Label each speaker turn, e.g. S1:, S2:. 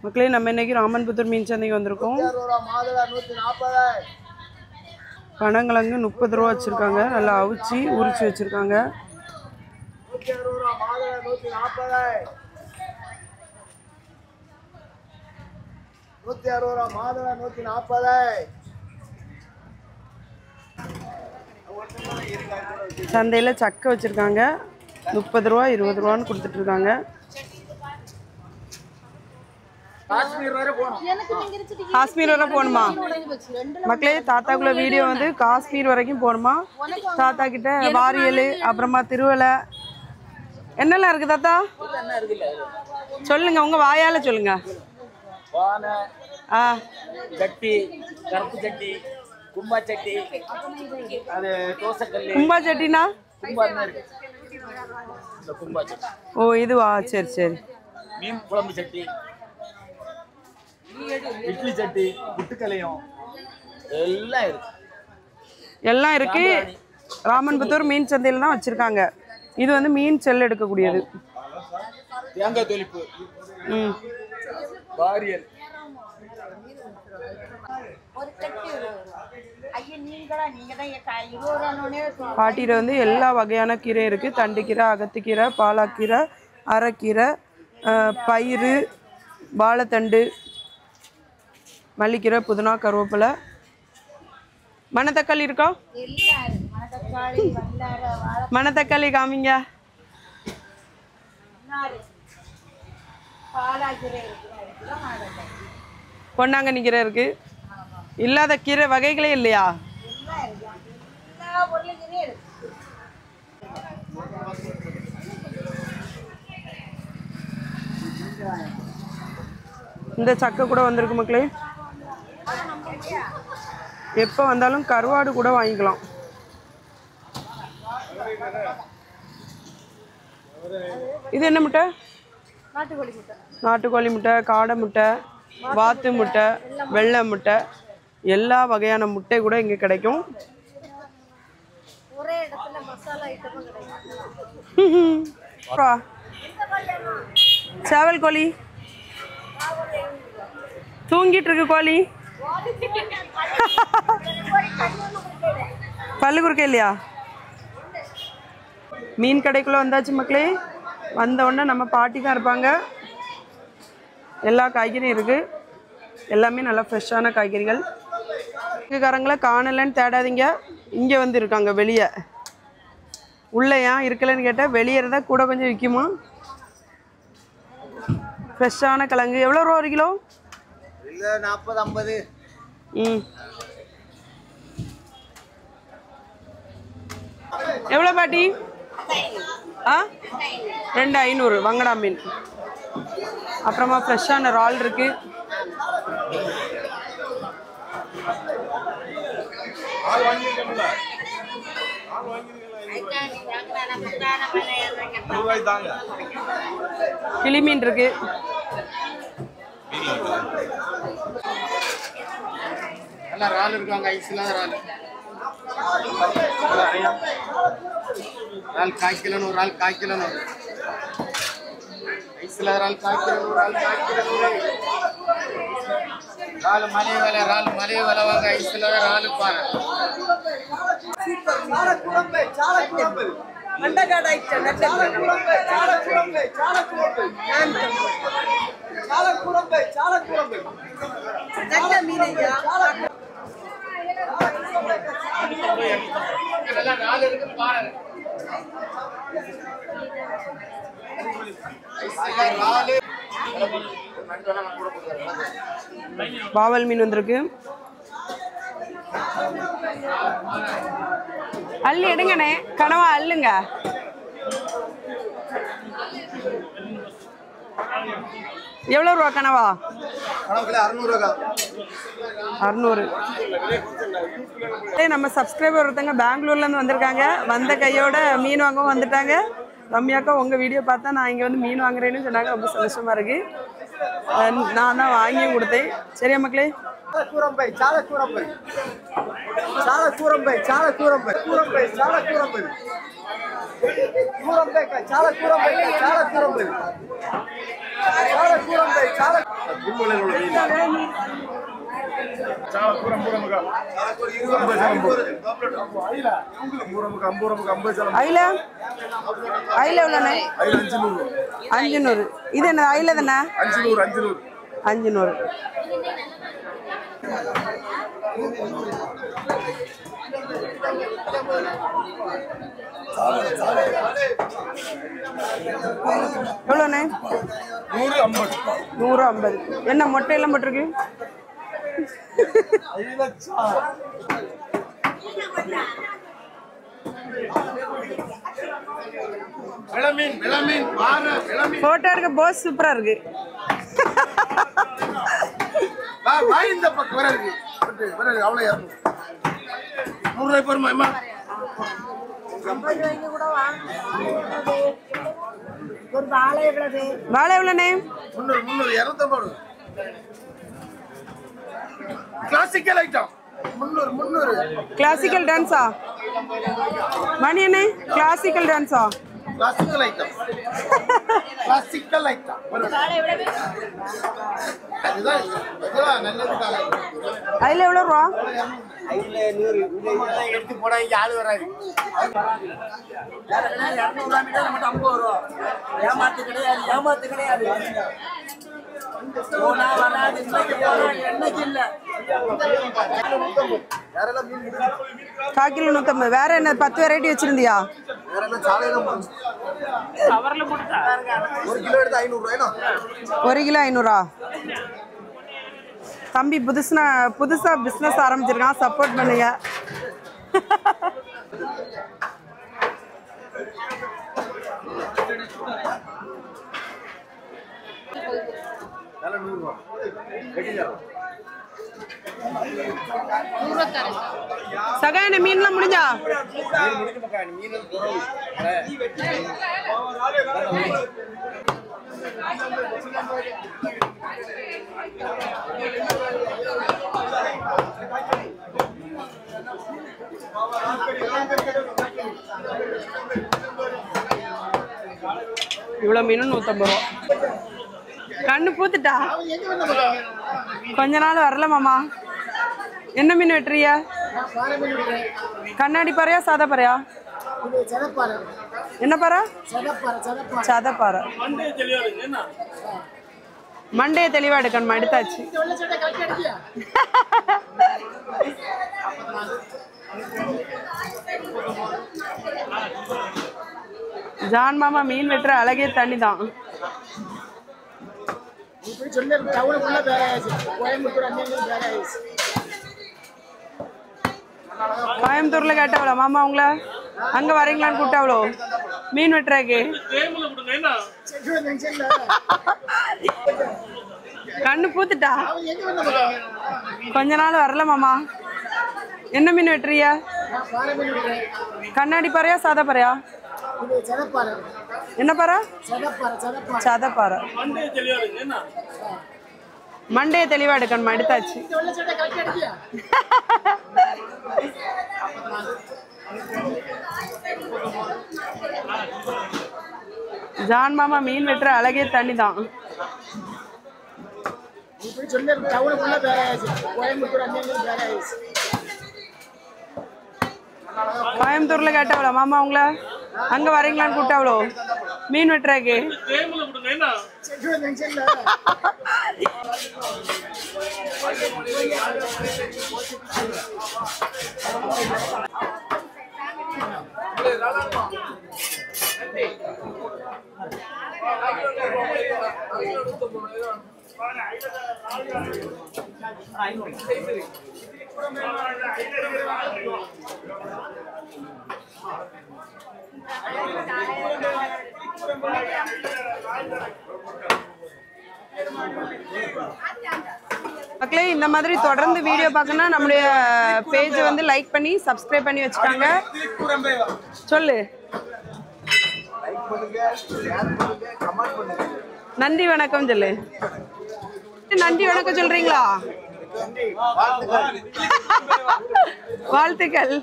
S1: மக்களே நம்ம இன்னைக்கு ராமன்புத்தூர் மீன் சந்தைக்கு வந்திருக்கோம். பனங்கிழங்கு 30 ரூபா வச்சிருக்காங்க. நல்லா அவிச்சு உரிச்சு வச்சிருக்காங்க. சந்தையில சக்கை வச்சிருக்காங்க. 30 ரூபா 20 ரூபான்னு கொடுத்துட்டு இருக்காங்க. காஷ்மீர் வரை போகணுமா மக்களே? தாத்தாக்குள்ள வீடியோ வந்து காஷ்மீர் வரைக்கும் போகணுமா? தாத்தா கிட்ட வாரியல், அப்புறமா திருவலை என்னெல்லாம் இருக்கு தாத்தா? சொல்லுங்க, உங்க வாயால சொல்லுங்க. கும்பா சட்டினா ஓ இதுவா? சரி சரி.
S2: மீன் குழம்பு சட்டி, இட்லி சட்டி, புட்டுக்கலையும்
S1: எல்லாம் இருக்கு. ராமன்புத்தூர் மீன் சந்தையில தான் வச்சிருக்காங்க. இது வந்து மீன் செல் எடுக்கக்கூடியது.
S2: தேங்காய் தொலிப்பு, வாரியல்,
S1: பாட்டியில வந்து எல்லா வகையான கீரை இருக்கு. தண்டுக்கீரை, அகத்துக்கீரை, பாலாக்கீரை, அரைக்கீரை, பயிறு, வாழைத்தண்டு, மல்லிக்கீரை, புதினா, கருவேப்பிலை. மணத்தக்காளி இருக்கா? மணத்தக்காளி காமிங்க. பொன்னாங்கண்ணி கீரை இருக்கு. இல்லாத கீரை வகைகளே இல்லையா? இந்த சக்கை கூட வந்திருக்கு மக்களே. எப்போ வந்தாலும் கருவாடு கூட வாங்கிக்கலாம். இது என்ன முட்டை? நாட்டுக்கோழி முட்டை, காடை முட்டை, வாத்து முட்டை, வெள்ளை முட்டை, எல்லா வகையான முட்டை கூட இங்கே கிடைக்கும். சேவல் கோழி தூங்கிட்டு இருக்கு. கோழி பல்லு குறுக்க இல்லையா? மீன் கடைக்குள்ள வந்தாச்சு மக்களே. வந்த உடனே நம்ம பாட்டி தான் இருப்பாங்க. எல்லா காய்கறியும் இருக்கு. எல்லாமே நல்லா ஃப்ரெஷ்ஷான காய்கறிகள். காரங்களை காணலன்னு தேடாதீங்க. இங்கே வந்து இருக்காங்க வெளியே. உள்ளே ஏன் இருக்கலன்னு கேட்டால் வெளியே இருந்தால் கூட கொஞ்சம் விற்குமா. ஃப்ரெஷ்ஷான கிழங்கு எவ்வளோ ரூபா ஒரு கிலோ?
S2: 40 50.
S1: எவ்வளோ பாட்டி? 2500 வங்கடா மீன். அப்புறமா ஃப்ரெஷ்ஷான இறால் இருக்கு. கிளி மீன் இருக்கு.
S2: நல்லா இறால் இருக்காங்க. ஐஸ் இல்லாத இறால். இறால் கால் கிலோ, ஒரு ஆள் கால் கிலோ. ஐஸ் இல்லாத இறால் கால் கிலோ, ஒரு ஆள் கால் கிலோ. இறால் மலை வேலை, இறால் மலை வேலை வாங்க. ஐஸ் இல்லாத இறால் பாரு.
S1: பாவல் மீன் வந்திருக்கு. அள்ளி எடுங்கண்ணே. கனவா அள்ளுங்க. எவ்வளோ ரூபா கனவா? 600. நம்ம சப்ஸ்கிரைபர் ஒருத்தங்க பெங்களூர்லேருந்து வந்திருக்காங்க. வந்த கையோட மீன் வாங்கவும் வந்துட்டாங்க. ரம்யாக்கா உங்கள் வீடியோ பார்த்தா நான் இங்கே வந்து மீன் வாங்குறேன்னு சொன்னாங்க. ரொம்ப சந்தோஷமாக இருக்குது. நான் தான் வாங்கியும் கொடுத்தேன். சரியா மக்களே?
S2: கூரம்பை சால கூரம்பை சால கூரம்பை சால கூரம்பை கூரம்பை சால கூரம்பை
S3: చాలా
S1: ஐல ஐல எவ்வளோண்ணே? 500. இது என்ன ஐல தானே? 500. எவ்வளோண்ணே? 150. என்ன மொட்டையெல்லாம் போட்டிருக்கு? போட்டோ எடுக்க போஸ் சூப்பரா இருக்கு.
S3: இந்த பக்கம் வர இருக்கு அவ்வளவு 100 ரூபாய் போருமா?
S1: வாழை எவ்வளோண்ணே?
S3: 300 250. Classical item 300.
S1: கிளாசிக்கல் டான்ஸா மணி அண்ணே? கிளாசிக்கல் டான்ஸா?
S3: கிளாசிக்கல் ஐட்டம் அதுதான் நல்லது.
S1: அதில் எவ்வளோ ரூபா?
S3: எடுத்து போட ஆளு வராது. 250 ரூபா. ஏமாத்து கிடையாது.
S1: கால் கிலோ 150. வேற என்ன 10 வெரைட்டி வச்சிருந்தியா?
S3: 1 கிலோ எடுத்து 500 ரூபாய்.
S1: 1 கிலோ 500. தம்பி புதுசா பிசினஸ் ஆரம்பிச்சிருக்கான், சப்போர்ட் பண்ணுங்க. சகாயன மீன்லாம் முடிஞ்சா? இவ்வளோ மீன் 150 ரூபா. கண்ணு பூத்துட்டா? கொஞ்ச நாள் வரல மாமா. என்ன மீன் வெட்டுறிய? கண்ணாடி பாறையா சாதா பாறையா? என்ன பாறை? சதப்பாறை. மண்டே தெளிவா எடுக்கணுமா? எடுத்தாச்சு. ஜான் மாமா மீன் வெட்டுற அழகே தண்ணி தான். கோயம்புத்தூர்ல கேட்டவளோ மாமா உங்கள அங்க வரீங்களான்னு கூப்பிட்டாவளோ மீன் வெட்டுறாக்கு? கண்ணு பூத்துட்டா? கொஞ்ச நாள் வரல மாமா. என்ன மீன் வெட்டுறிய? கண்ணாடி பாறையா சாதா பாறையா? என்ன பாறை? சதப்பாறை. மண்டே தெளிவா எடுக்கணுமா? எடுத்தாச்சு. ஜான் மாமா மீன் வெட்டுற அழகே தண்ணி தான். கோயம்புத்தூர்ல கேட்டவளோ மாமா உங்கள அங்க வரீங்களான்னு கூப்பிட்டாவளோ மீன் வெட்டுறாக்கு? மக்களே இந்த மாதிரி தொடர்ந்து வீடியோ பார்க்கணும்னா நம்மளுடைய பேஜை வந்து லைக் பண்ணி சப்ஸ்கிரைப் பண்ணி வச்சுக்காங்க. சொல்லு. நன்றி வணக்கம் சொல்லு. நன்றி வணக்கம் சொல்றீங்களா? வாழ்த்துக்கள்.